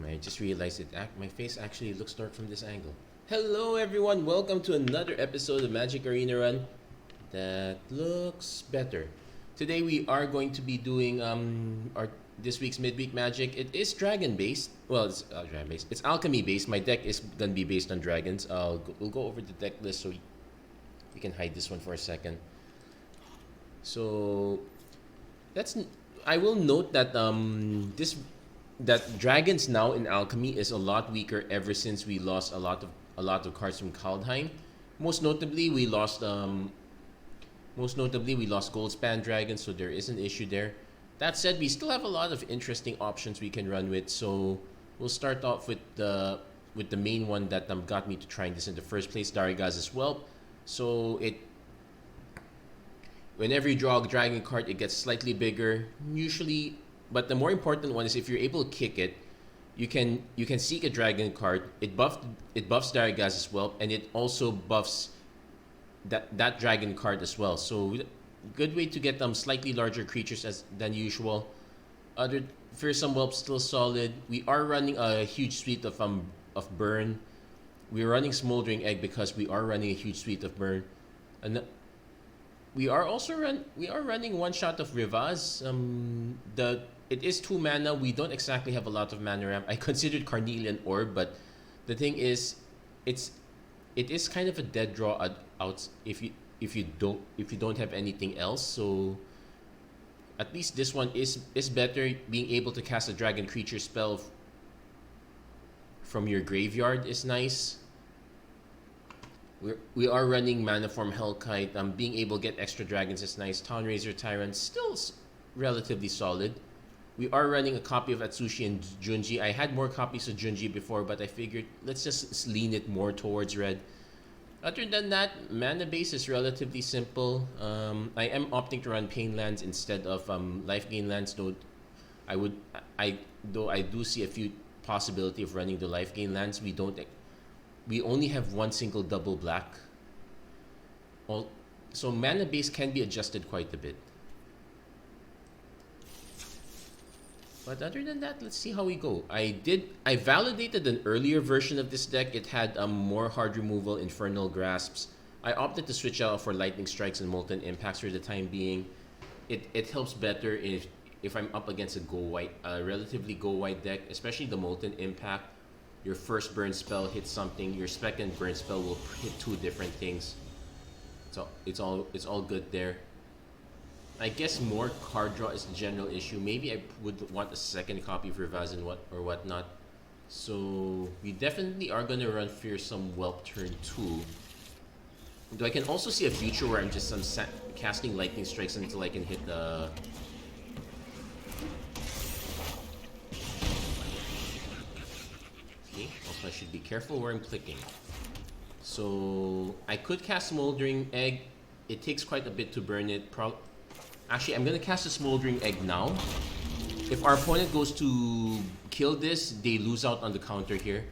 I just realized my face actually looks dark from this angle. Hello everyone, welcome to another episode of Magic Arena Run that looks better. Today we are going to be doing our this week's midweek magic. It is dragon based. Well, it's dragon based. It's alchemy based. My deck is gonna be based on dragons. We'll go over the deck list so we can hide this one for a second. So that's I will note that that dragons now in alchemy is a lot weaker ever since we lost a lot of cards from Kaldheim. Most notably, we lost Goldspan Dragon, so there is an issue there. That said, we still have a lot of interesting options we can run with. So we'll start off with the main one that got me to trying this in the first place, Darigaaz's Whelp. So whenever you draw a dragon card, it gets slightly bigger. Usually, but the more important one is if you're able to kick it, you can seek a dragon card. It buffs Darigaaz as well, and it also buffs that dragon card as well. So good way to get slightly larger creatures than usual. Other Fearsome Whelp still solid. We are running a huge suite of burn. We're running Smoldering Egg because we are running a huge suite of burn. And we are running one shot of Rivaz. It is 2 mana. We don't exactly have a lot of mana ramp. I considered Carnelian Orb, but the thing is, it is kind of a dead draw out if you don't have anything else. So at least this one is better. Being able to cast a dragon creature spell from your graveyard is nice. We are running Mana Form Hellkite. Being able to get extra dragons is nice. Townraiser Tyrant still relatively solid. We are running a copy of Atsushi and Junji. I had more copies of Junji before, but I figured let's just lean it more towards red. Other than that, mana base is relatively simple. I am opting to run Pain Lands instead of Life Gain Lands, though I do see a few possibility of running the Life Gain Lands. We only have one single double black. So mana base can be adjusted quite a bit. But other than that, let's see how we go. I validated an earlier version of this deck. It had more hard removal, Infernal Grasps. I opted to switch out for Lightning Strikes and Molten Impacts for the time being. It helps better if I'm up against a relatively go-white deck, especially the Molten Impact. Your first burn spell hits something. Your second burn spell will hit 2 different things. So it's all good there. I guess more card draw is the general issue. Maybe I would want a second copy for Vaz and whatnot. So we definitely are gonna run Fearsome Whelp turn 2. Though I can also see a future where I'm just casting Lightning Strikes until I can hit the. Okay, also I should be careful where I'm clicking. So I could cast Smoldering Egg. It takes quite a bit to burn it. Actually, I'm gonna cast a Smoldering Egg now. If our opponent goes to kill this, they lose out on the counter here.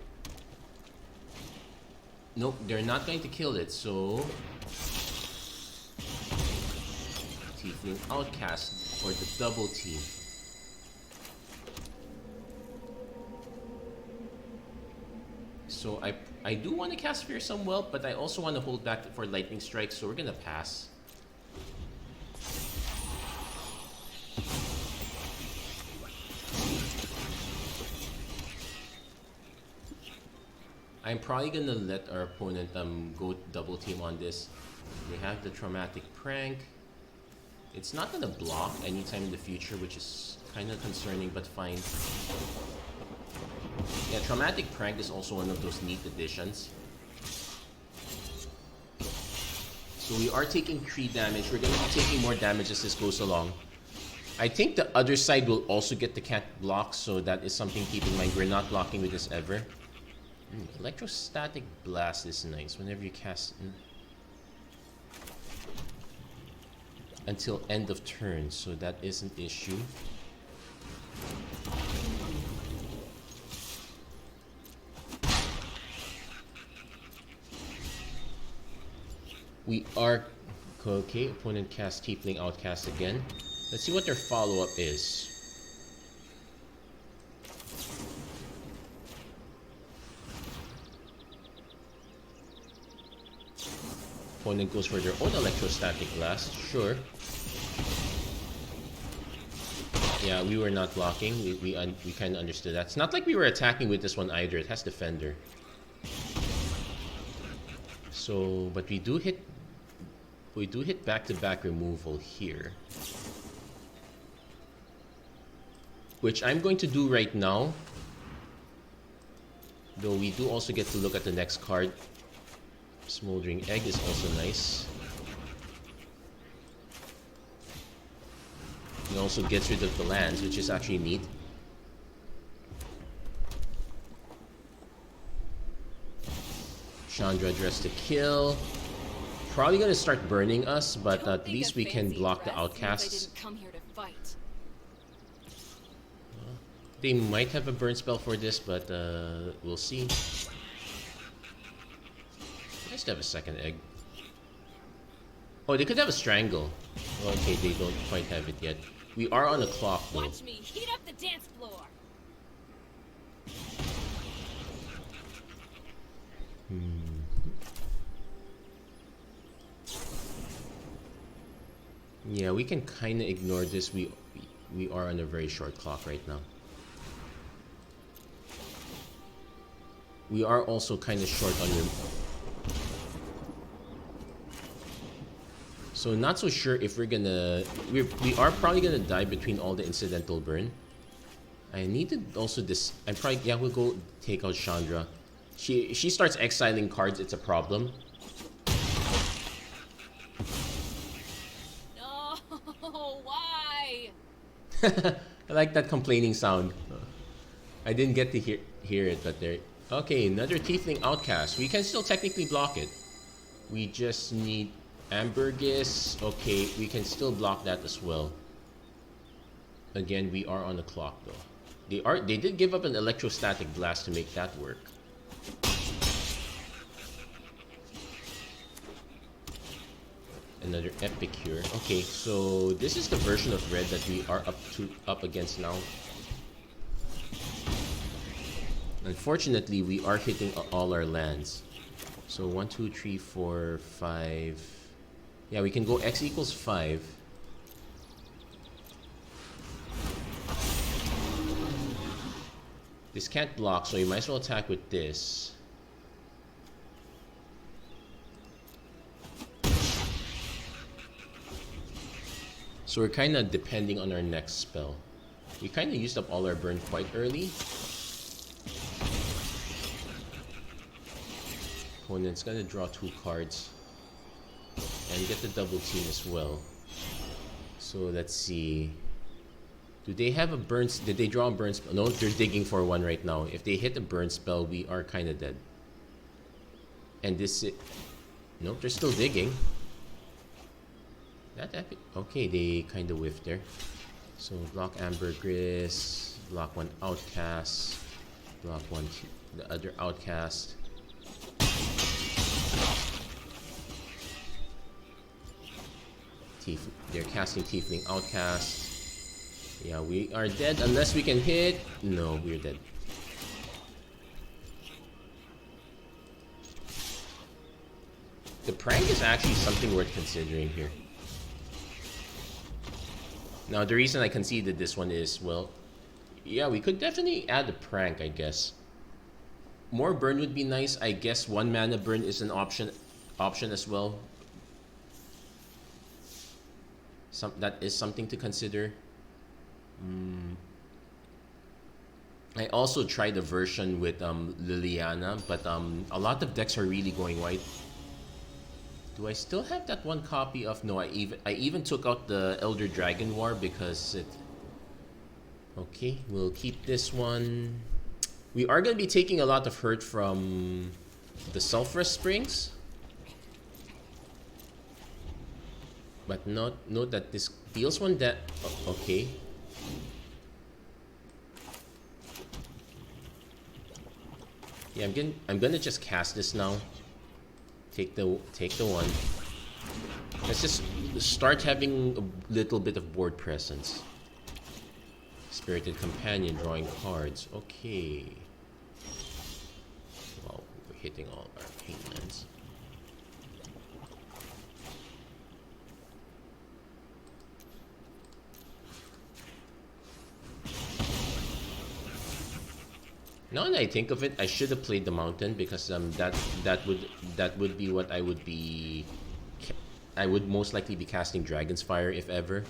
Nope, they're not going to kill it, so Tiefling Outcast for the double team. So I do want to cast Fearsome Whelp, but I also want to hold back for Lightning Strike, so we're gonna pass. I'm probably gonna let our opponent go double team on this. We have the Traumatic Prank. It's not gonna block anytime in the future, which is kind of concerning, but fine. Yeah, Traumatic Prank is also one of those neat additions. So we are taking 3 damage. We're gonna be taking more damage as this goes along. I think the other side will also get the cat block, so that is something to keep in mind. We're not blocking with this ever. Electrostatic Blast is nice whenever you cast until end of turn, so that is an issue. We are okay. Opponent cast Tiefling Outcast again. Let's see what their follow-up is. opponent goes for their own electrostatic blast. Sure. Yeah, we were not blocking. We kind of understood that. It's not like we were attacking with this one either. It has Defender. So, but we do hit back-to-back removal here. Which I'm going to do right now. Though we do also get to look at the next card. Smoldering Egg is also nice. It also gets rid of the lands, which is actually neat. Chandra dressed to kill. Probably gonna start burning us, but at least we can block the outcasts. They might have a burn spell for this, but we'll see. Nice to have a second egg. Oh, they could have a strangle. Okay, they don't quite have it yet. We are on the clock though. Watch me heat up the dance floor. Yeah, we can kind of ignore this. We are on a very short clock right now. We are also kind of short on your... So not so sure if we're gonna... We are probably gonna die between all the incidental burn. I need to also this... I'm probably... Yeah, we'll go take out Chandra. She starts exiling cards, it's a problem. No, why? I like that complaining sound. I didn't get to hear it, but there... Okay, another Tiefling Outcast. We can still technically block it. We just need Ambergris. Okay, we can still block that as well. Again, we are on the clock though. They did give up an electrostatic blast to make that work. Another Epicure. Okay, so this is the version of red that we are up against now. Unfortunately, we are hitting all our lands. So 1, 2, 3, 4, 5. Yeah, we can go X equals 5. This can't block, so you might as well attack with this. So we're kind of depending on our next spell. We kind of used up all our burn quite early. Opponent's gonna draw 2 cards and get the double team as well. So let's see. Do they have a burn? Did they draw a burn spell? No, they're digging for one right now. If they hit a burn spell, we are kind of dead. And this, nope, they're still digging. That epic. Okay, they kind of whiffed there. So block Ambergris, block one outcast, block one the other outcast. They're casting Tiefling Outcast. Yeah, we are dead unless we can hit. No, we're dead. The prank is actually something worth considering here. Now, the reason I conceded this one is, well, yeah, we could definitely add a prank, I guess. More burn would be nice. I guess 1 mana burn is an option as well. That is something to consider. I also tried a version with Liliana, but a lot of decks are really going white. Do I still have that one copy of... No, I even took out the Elder Dragon War because it... Okay, we'll keep this one. We are going to be taking a lot of hurt from the Sulphurous Springs. But note that this deals one that... Okay. Yeah, I'm gonna just cast this now. Take the one. Let's just start having a little bit of board presence. Spirited Companion, drawing cards. Okay. Wow, we're hitting all our pain lands. Now that I think of it, I should have played the mountain because that would be what I would be. I would most likely be casting Dragon's Fire if ever.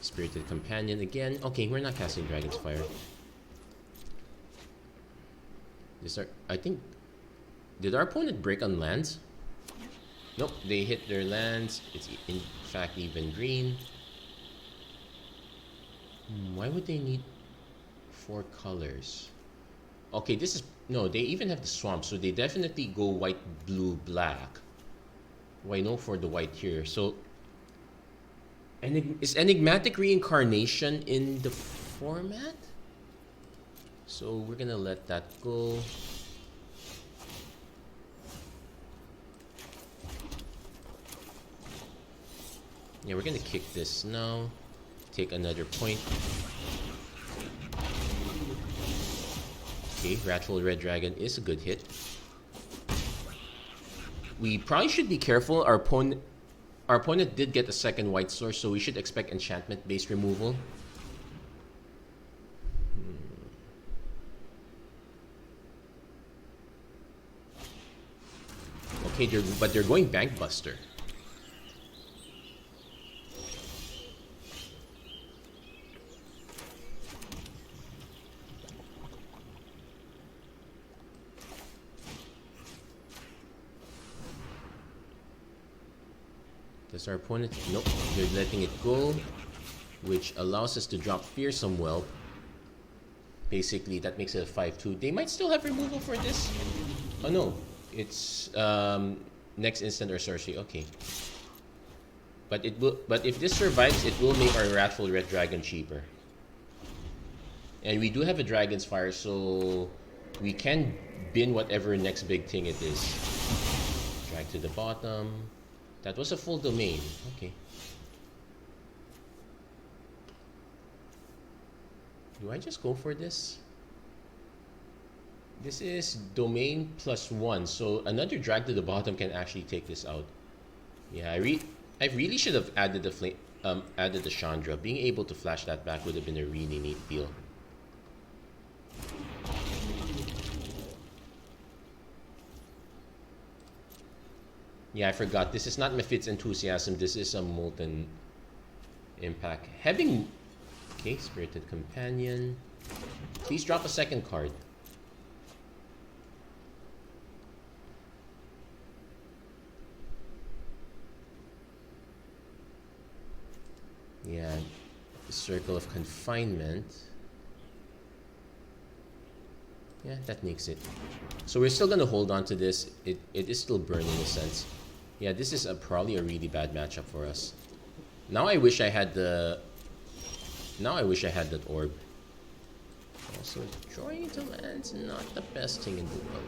Spirited Companion again. Okay, we're not casting Dragon's Fire. I think. Did our opponent break on lands? Nope, they hit their lands. It's in fact even green. Why would they need 4 colors? Okay, this is... No, they even have the swamp, so they definitely go white, blue, black. Why no for the white here? So... Is Enigmatic Reincarnation in the format? So we're gonna let that go. Yeah, we're gonna kick this now. Take another point. Okay, Wrathful Red Dragon is a good hit. We probably should be careful. Our opponent did get a second white source, so we should expect enchantment-based removal. Okay, but they're going Bankbuster. Does our opponent... Nope, they're letting it go, which allows us to drop Fearsome Whelp. Basically, that makes it a 5-2. They might still have removal for this. Oh no, it's next instant or sorcery. Okay, but it will. But if this survives, it will make our Wrathful Red Dragon cheaper. And we do have a Dragon's Fire, so we can bin whatever next big thing it is. Drag to the bottom. That was a full domain. Okay. Do I just go for this? This is domain +1, so another drag to the bottom can actually take this out. Yeah, I really should have added the Chandra. Being able to flash that back would have been a really neat deal. Yeah, I forgot. This is not Mephit's Enthusiasm. This is a Molten Impact. Having... Okay, Spirited Companion. Please drop a second card. Yeah, Circle of Confinement. Yeah, that makes it. So we're still gonna hold on to this. It is still burning in a sense. Yeah, this is probably a really bad matchup for us. Now I wish I had the... Now I wish I had that orb. Also, drawing into lands not the best thing in the world.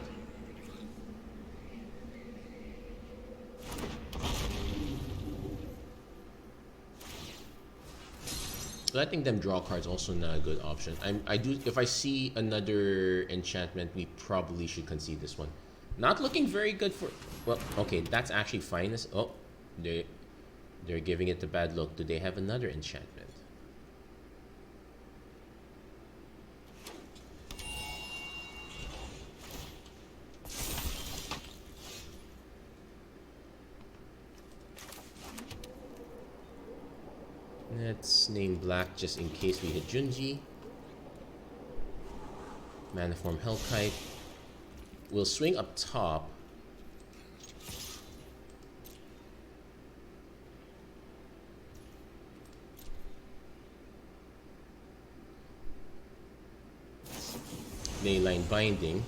Letting them draw cards also not a good option. I do, if I see another enchantment, we probably should concede this one. Not looking very good for... Well, okay, that's actually fine. Oh, they're giving it a bad look. Do they have another enchantment? Let's name black just in case we hit Junji. Maniform Hellkite. We'll swing up top. Leyline Binding.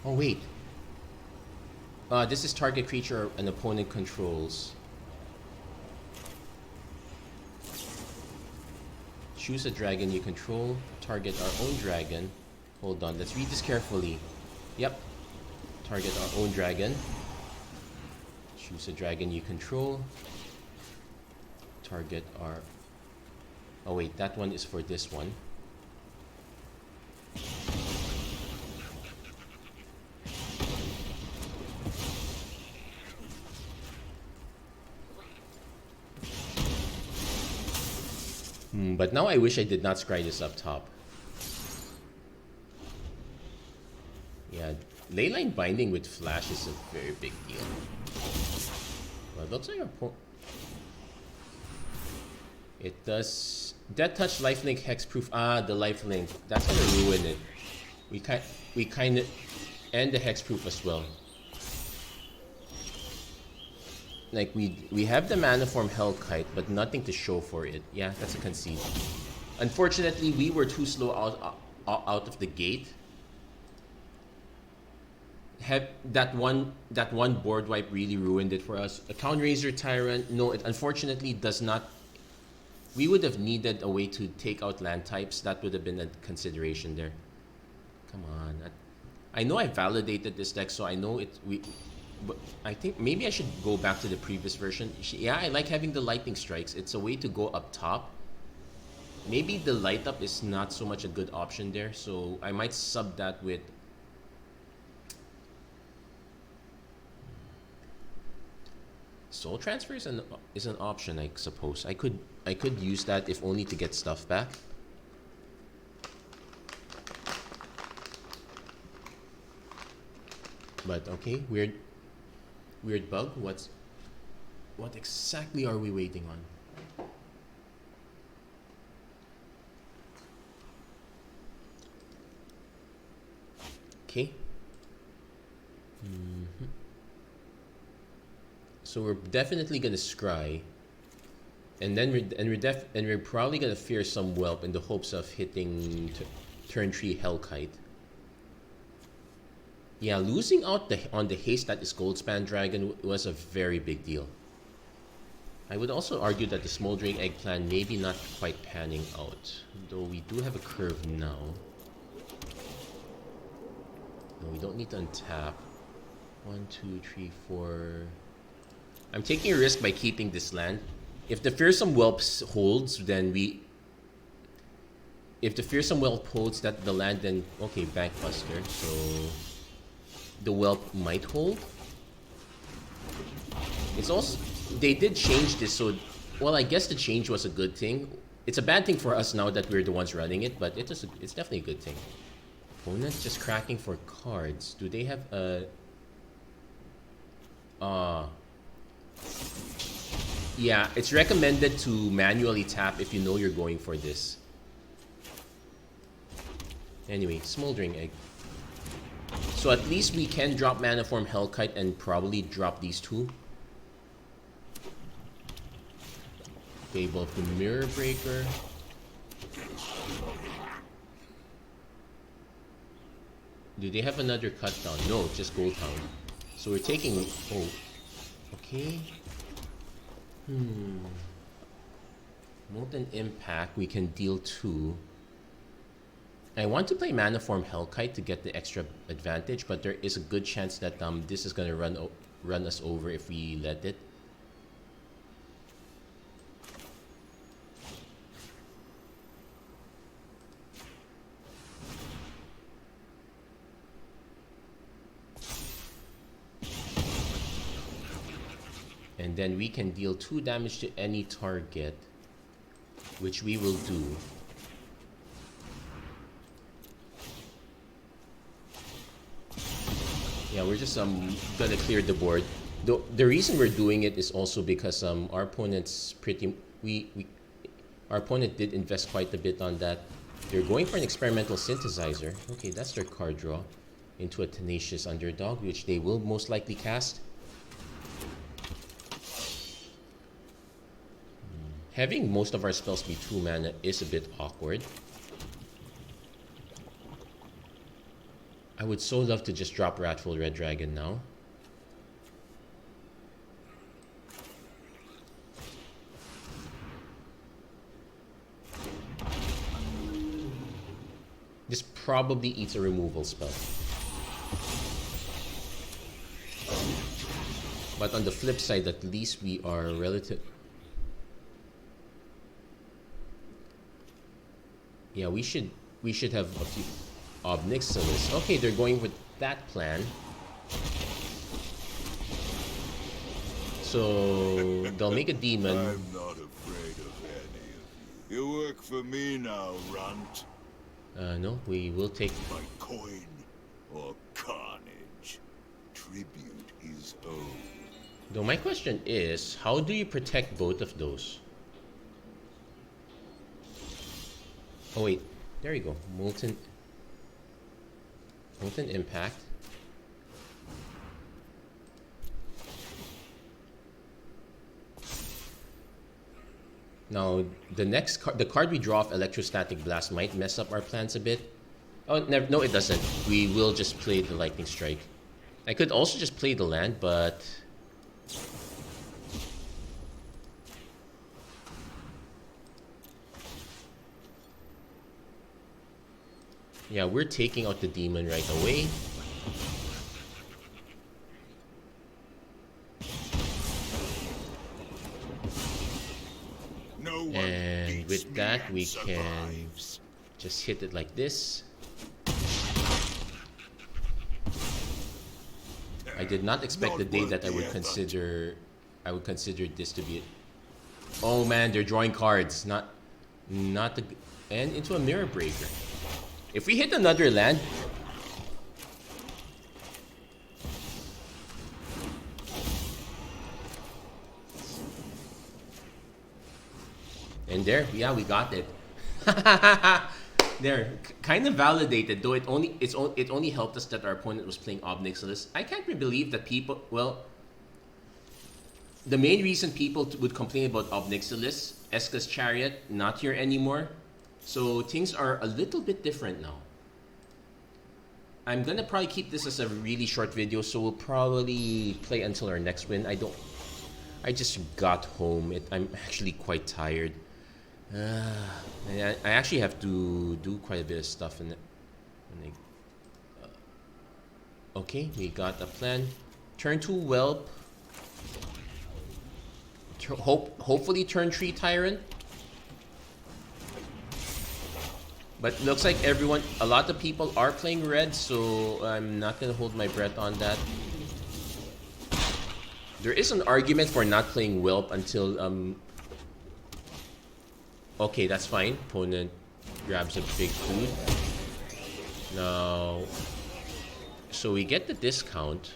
Oh wait. This is target creature an opponent controls. Choose a dragon you control. Target our own dragon. Hold on, let's read this carefully. Yep. Target our own dragon. Choose a dragon you control. Target our... Oh wait, that one is for this one. But now I wish I did not scry this up top. Yeah, Leyline Binding with Flash is a very big deal. Well, it looks like our it does Death Touch, Lifelink, Hexproof. Ah, the Lifelink. That's gonna ruin it. We kind of, and the Hexproof as well. Like we have the Mana Form Hellkite, but nothing to show for it. Yeah, that's a concede. Unfortunately, we were too slow out of the gate. Have that one board wipe really ruined it for us. A Countraiser Tyrant, no, it unfortunately does not. We would have needed a way to take out land types. That would have been a consideration there. Come on, I know I validated this deck, so I know it. But I think maybe I should go back to the previous version. Yeah, I like having the lightning strikes. It's a way to go up top. Maybe the light up is not so much a good option there, so I might sub that with. Soul Transfer is an option, I suppose. I could use that if only to get stuff back. But okay, weird bug. What exactly are we waiting on? Okay. So we're definitely gonna scry, and then we're probably gonna fear some Whelp in the hopes of hitting turn 3 Hellkite. Yeah, losing out on the haste that is Goldspan Dragon was a very big deal. I would also argue that the Smoldering Egg plan maybe not quite panning out, though we do have a curve now. No, we don't need to untap. 1, 2, 3, 4. I'm taking a risk by keeping this land. If the Fearsome Whelp holds, then we... If the Fearsome Whelp holds that the land, then... Okay, Bankbuster. So... The Whelp might hold. It's also... They did change this, so... Well, I guess the change was a good thing. It's a bad thing for us now that we're the ones running it, but it's definitely a good thing. Opponent just cracking for cards. Do they have a... Yeah, it's recommended to manually tap if you know you're going for this. Anyway, Smoldering Egg. So at least we can drop Mana Form Hellkite and probably drop these two. Fable of the Mirror Breaker. Do they have another cut down? No, just Gold Town. So we're taking... Oh. Okay. Molten Impact, we can deal 2. I want to play Mana Form Hellkite to get the extra advantage, but there is a good chance that this is gonna run us over if we let it. And then we can deal 2 damage to any target, which we will do. Yeah, we're just gonna clear the board. The reason we're doing it is also because our opponent's pretty our opponent did invest quite a bit on that. They're going for an experimental synthesizer. Okay, that's their card draw into a tenacious underdog, which they will most likely cast. Having most of our spells be 2 mana is a bit awkward. I would so love to just drop Wrathful Red Dragon now. This probably eats a removal spell. But on the flip side, at least we are relative... Yeah, we should have a few Obnixilis. Okay, they're going with that plan. So they'll make a demon. I'm not afraid of any of you. You work for me now, Runt. No, we will take... My coin or carnage. Tribute is owed. Though my question is, how do you protect both of those? Oh wait, there you go. Molten Impact. Now, the next card, the card we draw off Electrostatic Blast might mess up our plans a bit. Oh, never, no, it doesn't. We will just play the Lightning Strike. I could also just play the land, but... yeah, we're taking out the demon right away. And with that, we can just hit it like this. I did not expect the day that I would consider this to be it. Oh man, they're drawing cards, not the, and into a Mirror Breaker. If we hit another land, and there, yeah, we got it. There, kind of validated, though it only helped us that our opponent was playing Obnixilis. I can't believe that people, well, the main reason people would complain about Obnixilis, Esca's Chariot, not here anymore. So things are a little bit different now. I'm gonna probably keep this as a really short video, so we'll probably play until our next win. I just got home. I'm actually quite tired. And I actually have to do quite a bit of stuff in it. Okay, we got a plan. Turn 2 Whelp. Hopefully turn 3 Tyrant. But looks like a lot of people are playing red, so I'm not gonna hold my breath on that. There is an argument for not playing Whelp until okay, that's fine. Opponent grabs a big food. Now, so we get the discount.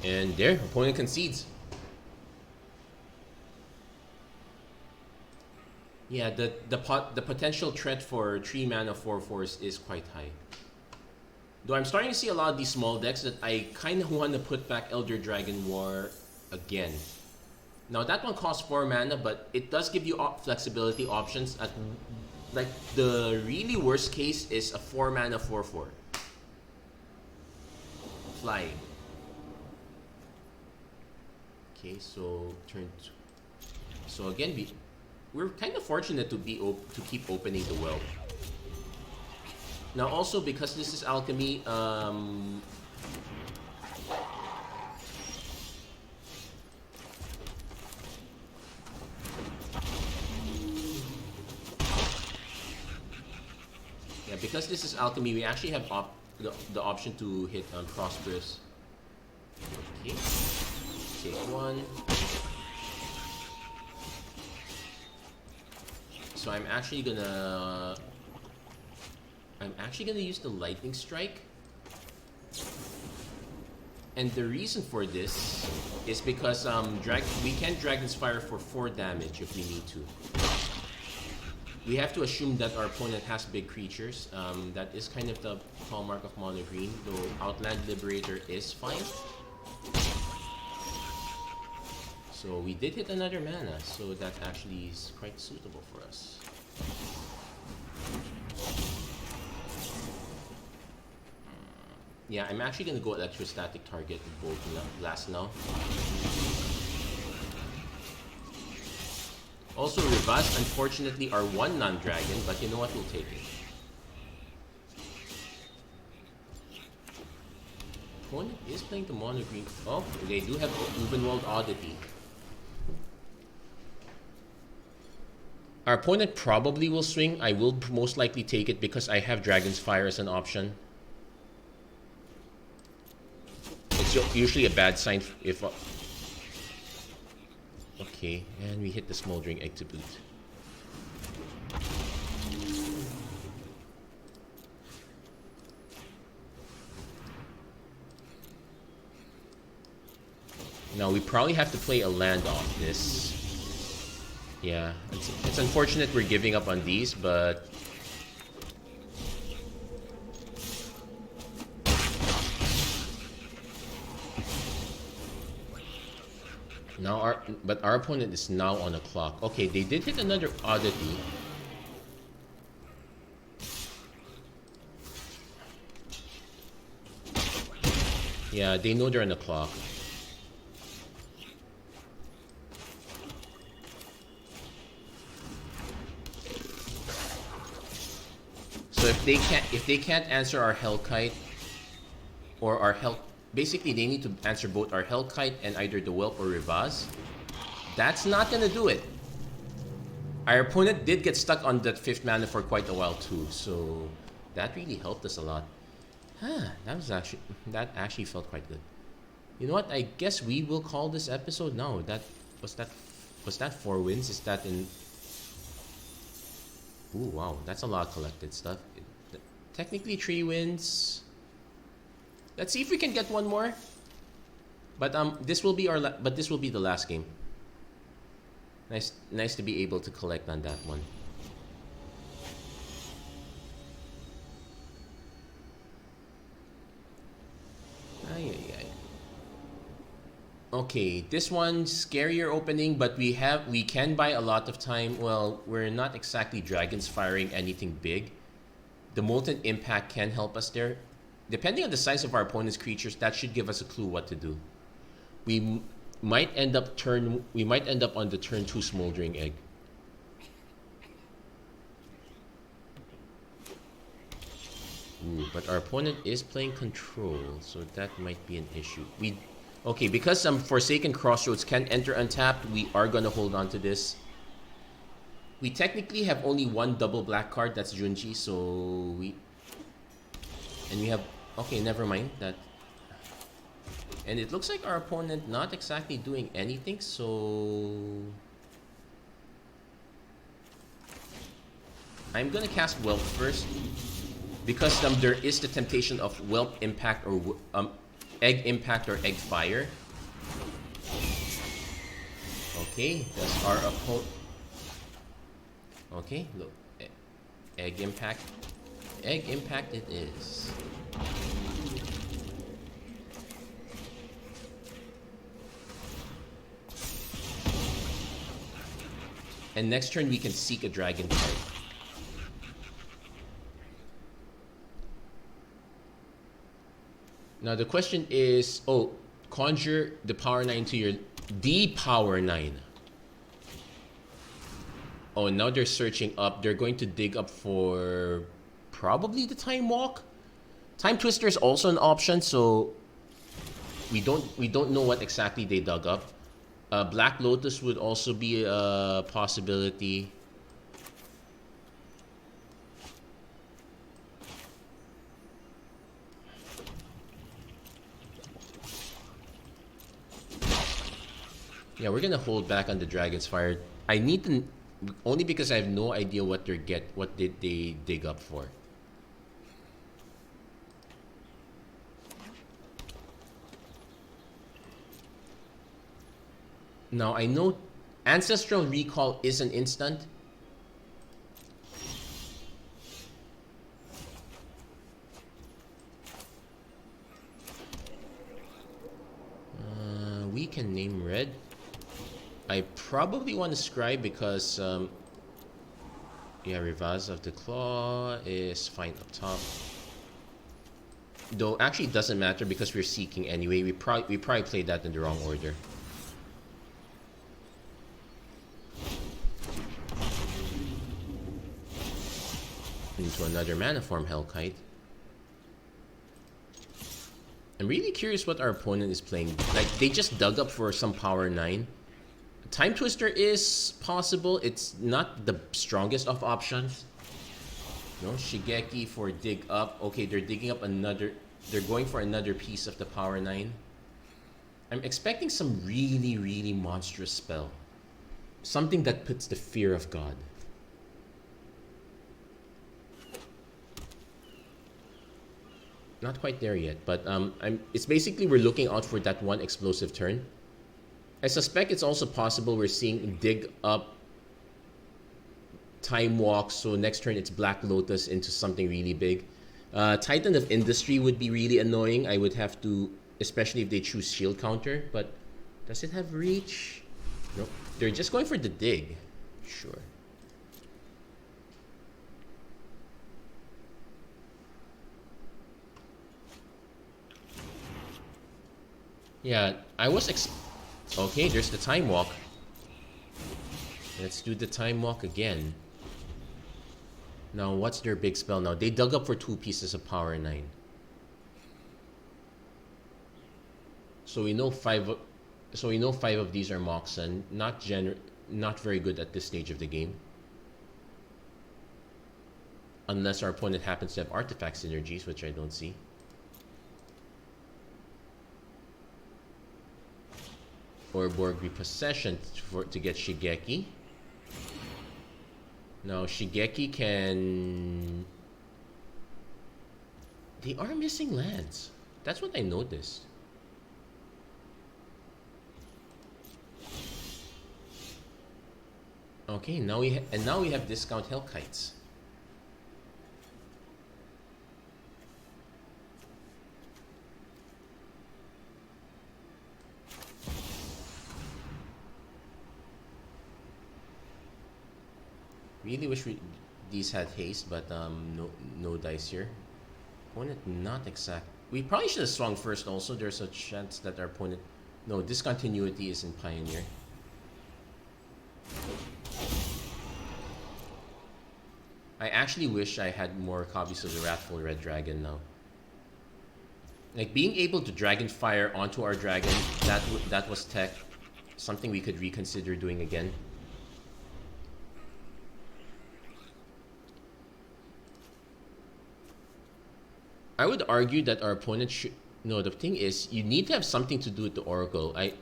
And there, opponent concedes. Yeah, the potential threat for 3 mana 4/4s is quite high. Though I'm starting to see a lot of these small decks that I kind of want to put back Elder Dragon War again. Now that one costs 4 mana, but it does give you flexibility options. At like the really worst case is a 4 mana 4/4 flying. Okay, so turn 2. So again, we're kind of fortunate to keep opening the Whelp. Now also because this is Alchemy, yeah, because this is Alchemy, we actually have the option to hit Prosperous. Okay. Take 1. So I'm actually gonna use the Lightning Strike. And the reason for this is because we can Dragon's Fire for 4 damage if we need to. We have to assume that our opponent has big creatures. That is kind of the hallmark of Mono Green, though Outland Liberator is fine. So we did hit another mana, so that actually is quite suitable for us. Yeah, I'm actually gonna go Electrostatic Target Bolt Blast now. Also, Rivas, unfortunately, are 1 non-dragon, but you know what? We'll take it. opponent is playing the mono green. Oh, they do have Ubenwald Oddity. Our opponent probably will swing. I will most likely take it because I have Dragon's Fire as an option. It's usually a bad sign if... okay, and we hit the Smoldering Egg to boot. Now we probably have to play a land off this. Yeah, it's unfortunate we're giving up on these, but... now our opponent is now on a clock. Okay, they did hit another oddity. Yeah, they know they're on the clock. So if they can't answer our Hellkite or our Hell, basically they need to answer both our Hellkite and either the Whelp or Darigaaz. That's not gonna do it. Our opponent did get stuck on that 5th mana for quite a while too, so that really helped us a lot. Huh, that actually felt quite good. You know what? I guess we will call this episode now. Was that 4 wins? Is that in? Ooh, wow, that's a lot of collected stuff. Technically 3 wins. Let's see if we can get one more. But this will be the last game. Nice to be able to collect on that one. Ay, ay, ay. Okay, this one's scarier opening, but we can buy a lot of time. Well, we're not exactly Dragons firing anything big. The Molten Impact can help us there. Depending on the size of our opponent's creatures, that should give us a clue what to do. We might end up on the turn 2 Smoldering Egg. Ooh, but our opponent is playing control, so that might be an issue. Okay, because some Forsaken Crossroads can enter untapped, we are gonna hold on to this. We technically have only one double black card, that's Junji, so we have... okay, never mind that. And it looks like our opponent not exactly doing anything, so... I'm gonna cast Whelp first, because there is the temptation of Whelp Impact or Egg Impact or Egg Fire. Okay, that's our opponent. Okay, look. Egg Impact. Egg Impact it is. And next turn we can seek a dragon card. Now the question is, conjure the power 9 to your D power 9. Oh, now they're searching up. They're going to dig up for probably the Time Walk. Time Twister is also an option, so we don't know what exactly they dug up. Black Lotus would also be a possibility. Yeah, we're gonna hold back on the Dragon's Fire. I need to, only because I have no idea what did they dig up for. Now I know Ancestral Recall is an instant. We can name red. I probably want to Scribe because, yeah, Rivaz of the Claw is fine up top. Though, actually, it doesn't matter because we're seeking anyway. We probably played that in the wrong order. Into another Mana Form Hellkite. I'm really curious what our opponent is playing. Like, they just dug up for some power 9. Time Twister is possible. It's not the strongest of options. No, Shigeki for dig up. Okay, they're digging up another. They're going for another piece of the power 9. I'm expecting some really, really monstrous spell. Something that puts the fear of God. Not quite there yet, but it's basically we're looking out for that one explosive turn. I suspect it's also possible we're seeing dig up, time walk, so next turn it's Black Lotus into something really big. Titan of Industry would be really annoying. I would have to, especially if they choose shield counter, but does it have reach? Nope. They're just going for the dig. Sure. Yeah, I was okay, there's the time walk. Let's do the time walk again. Now, what's their big spell now? They dug up for 2 pieces of power 9. So we know 5 of these are Moxen. Not very good at this stage of the game. Unless our opponent happens to have artifact synergies, which I don't see. Or Borg Repossession to get Shigeki. Now Shigeki can... They are missing lands. That's what I noticed. Okay, now we have discount Hellkites. Really wish these had haste, but no dice here. Opponent not exact. We probably should have swung first also. There's a chance that our opponent... No, discontinuity is in Pioneer. I actually wish I had more copies of the Wrathful Red Dragon now. Like, being able to Dragon Fire onto our dragon, that was tech. Something we could reconsider doing again. I would argue that our opponent should... No, the thing is, you need to have something to do with the Oracle. I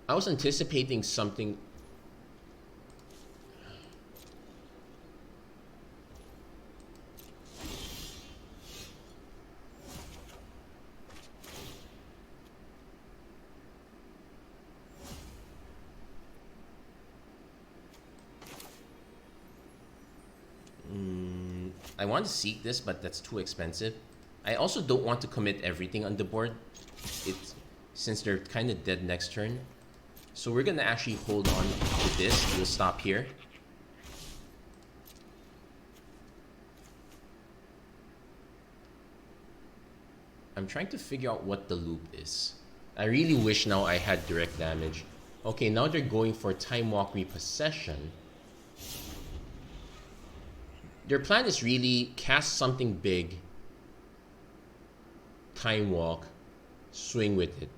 was anticipating something... I want to seek this, but that's too expensive. I also don't want to commit everything on the board. Since they're kind of dead next turn. So we're going to actually hold on to this. We'll stop here. I'm trying to figure out what the loop is. I really wish now I had direct damage. Okay, now they're going for Time Walk Repossession. Their plan is really cast something big, time walk, swing with it.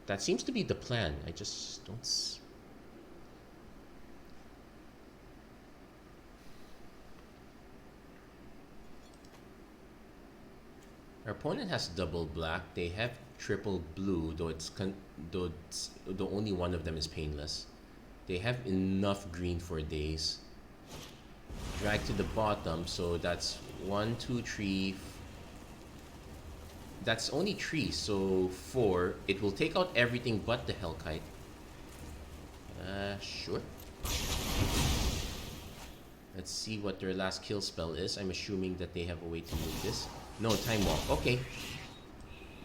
That seems to be the plan. I just don't... Our opponent has double black. They have triple blue, though only one of them is painless. They have enough green for days. Drag to the bottom, so that's 1, 2, 3. That's only 3, so 4. It will take out everything but the Hellkite. Sure. Let's see what their last kill spell is. I'm assuming that they have a way to move this. No, Time Walk. Okay.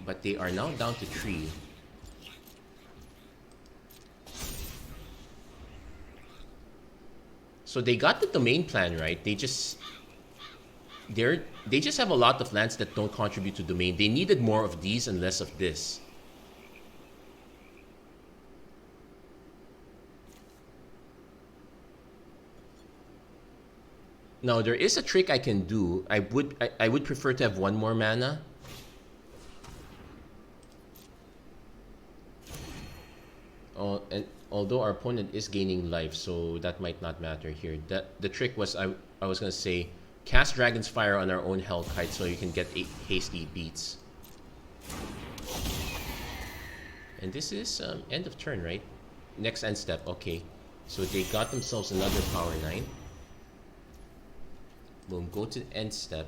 But they are now down to 3. So they got the domain plan right. They just have a lot of lands that don't contribute to domain. They needed more of these and less of this. Now there is a trick I can do. I would prefer to have 1 more mana. And although our opponent is gaining life, so that might not matter here. The trick was I was gonna say cast Dragon's Fire on our own Hellkite so you can get 8 hasty beats. And this is end of turn, right? Next end step, okay. So they got themselves another Power 9. Boom, go to end step.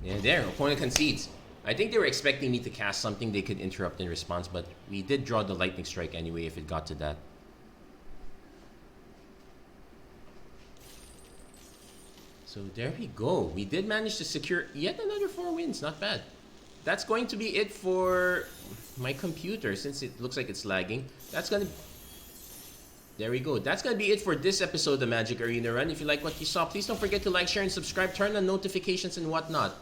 Yeah, there, opponent concedes. I think they were expecting me to cast something they could interrupt in response, but we did draw the lightning strike anyway if it got to that. So there we go. We did manage to secure yet another 4 wins. Not bad. That's going to be it for my computer since it looks like it's lagging. That's gonna... There we go. That's gonna be it for this episode of the Magic Arena Run. If you like what you saw, please don't forget to like, share, and subscribe. Turn on notifications and whatnot.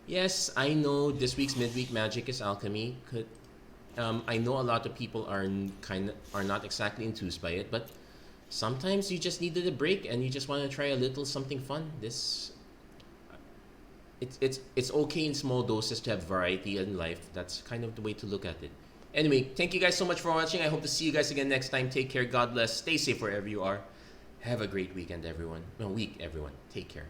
Yes, I know this week's midweek Magic is Alchemy. I know a lot of people are not exactly enthused by it, but sometimes you just needed a break and you just want to try a little something fun. It's okay in small doses to have variety in life. That's kind of the way to look at it. Anyway, thank you guys so much for watching. I hope to see you guys again next time. Take care. God bless. Stay safe wherever you are. Have a great weekend, everyone. No, week, everyone. Take care.